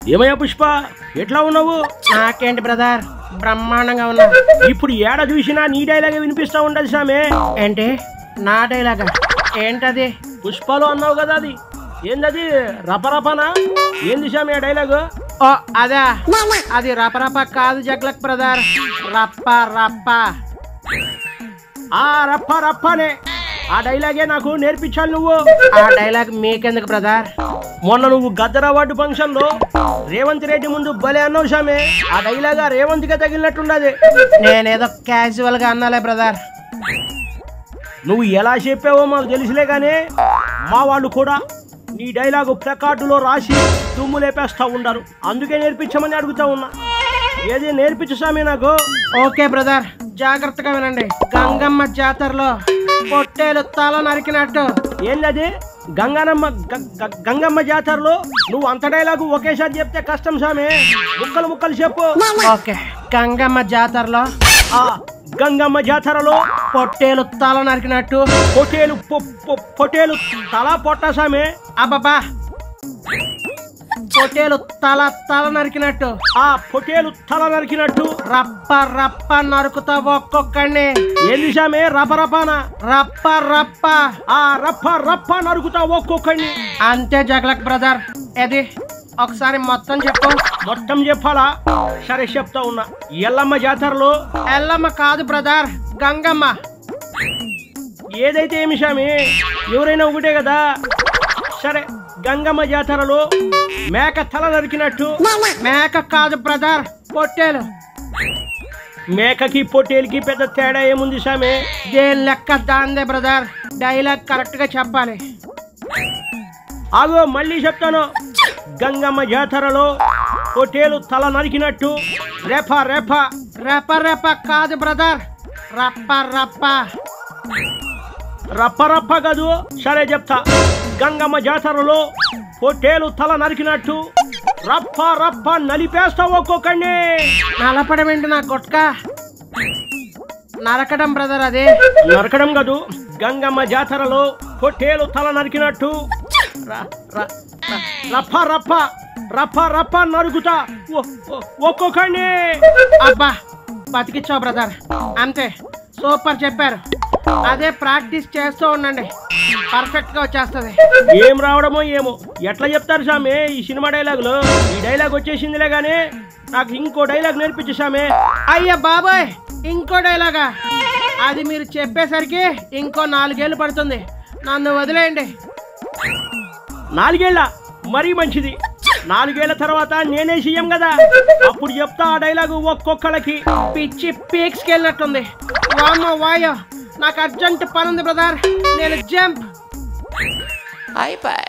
ఏమయ్యా పుష్ప, ఎట్లా ఉన్నావు? నాకేంటి బ్రదర్, బ్రహ్మాండంగా ఉన్నా. ఇప్పుడు ఏడ చూసినా నీ డైలాగే వినిపిస్తా ఉండదు సామే. ఏంటి నా డైలాగా? ఏంటది? పుష్పలో అన్నావు కదా, అది ఏందది? రపరపనా? ఏంది సామే ఆ డైలాగు? ఓ అదా, అది రపరప కాదు జగ్లక్ బ్రదర్, రప్ప రప్ప. ఆ రప్ప రప్పనే ఆ డైలాగే నాకు నేర్పించాలి నువ్వు. ఆ డైలాగ్ మీకెందుకు బ్రదర్? మొన్న నువ్వు గద్దర్ అవార్డు ఫంక్షన్ లో రేవంత్ రెడ్డి ముందు భలే అన్నావు సామే. ఆ డైలాగ్ రేవంత్ గా తగిలినట్టుండది. నేనేదో క్యాజువల్ గా అన్నాలే బ్రదర్. నువ్వు ఎలా చెప్పావో మాకు తెలుసులే గానీ మా వాళ్ళు కూడా నీ డైలాగు ప్లకార్డులో రాసి దుమ్ము లేపేస్తా ఉండరు. అందుకే నేర్పించమని అడుగుతా ఉన్నా. ఏది నేర్పించు సామి నాకు. ఓకే బ్రదర్, జాగ్రత్తగా వినండి. గంగమ్మ జాతరలో పొట్టేలు తల నరికినట్టు. ఏంటది? గంగమ్మ జాతరలో నువ్వు అంత డైలాగు ఒకేసారి చెప్తే కష్టం సామి. ముక్కలు ముక్కలు చెప్పు. ఓకే, గంగమ్మ జాతరలో గంగమ్మ జాతరలో పొట్టేలు తల నరికినట్టు. పొట్టేలు తల పొట్ట సామి. అబ్బబ్బా, పొట్టేలు తల నరికినట్టు. పొట్టేలు తల నరికినట్టు రప్ప రప్ప నరుకుతా ఒక్కొక్కడిని. ఏంది సామి? రపరపానా? రప్ప రప్ప. రప్ప రప్ప నరుకుతా ఒక్కొక్కడిని. అంతే జగలక్ బ్రదర్. ఏది ఒకసారి మొత్తం చెప్పు. మొత్తం చెప్పాలా? సరే చెప్తా ఉన్నా. ఎల్లమ్మ జాతరలో. ఎల్లమ్మ కాదు బ్రదర్, గంగమ్మ. ఏదైతే ఏమి సామి, ఎవరైనా ఒకటే కదా. సరే, గంగమ్మ జాతరలో మేక తల నరికినట్టు. మేక కాదు బ్రదర్, పొట్టేలు. మేకకి పొట్టేలుకి పెద్ద తేడా ఏముంది సామి? దేని లెక్క దాందే బ్రదర్. డైలాగ్ కరెక్ట్ గా చెప్పాలి. ఆగో మళ్ళీ చెప్తాను. గంగమ్మ జాతరలో పొట్టేలు తల నరికినట్టు. రేప రేప. రేప రేప కాదు బ్రదర్, రప్ప రప్ప. రప్ప రప్ప కాదు. సరే చెప్తా. గంగమ్మ జాతరలో పొట్టేలు తల నరికినట్టు రప్ప రప్ప నలిపేస్తావు ఒక్కొక్కడిని. నలపడం ఏంటి నా కొట్క? నరకడం బ్రదర్. అది నరకడం కాదు. గంగమ్మ జాతరలో పొట్టేలు తల నరికినట్టు రప్ప రప్ప రప్ప రప్ప నరుకుతా ఒక్కొక్కడిని. అబ్బా, బతికిచ్చావు బ్రదర్. అంతే, సూపర్ చెప్పారు. అదే ప్రాక్టీస్ చేస్తూ ఉండండి, పర్ఫెక్ట్ గా వచ్చేస్తుంది. ఏం రావడమో ఏమో. ఎట్లా చెప్తారు సామి ఈ సినిమా డైలాగులు? ఈ డైలాగ్ వచ్చేసిందిలే గానీ నాకు ఇంకో డైలాగ్ నేర్పించు సామి. అయ్యా బాబాయ్, ఇంకో డైలాగా? అది మీరు చెప్పేసరికి ఇంకో 4 ఏళ్ళు పడుతుంది. నన్ను వదిలేయండి. 4 ఏళ్ళ? మరీ మంచిది. 4 ఏళ్ల తర్వాత నేనే సీఎం కదా, అప్పుడు చెప్తా ఆ డైలాగు ఒక్కొక్కళ్ళకి. పిచ్చి పీక్స్కి వెళ్ళినట్టుంది. వామ్మో వాయో, నాకు అర్జెంట్ పని ఉంది బ్రదర్. నేను జంప్ అయిపోయి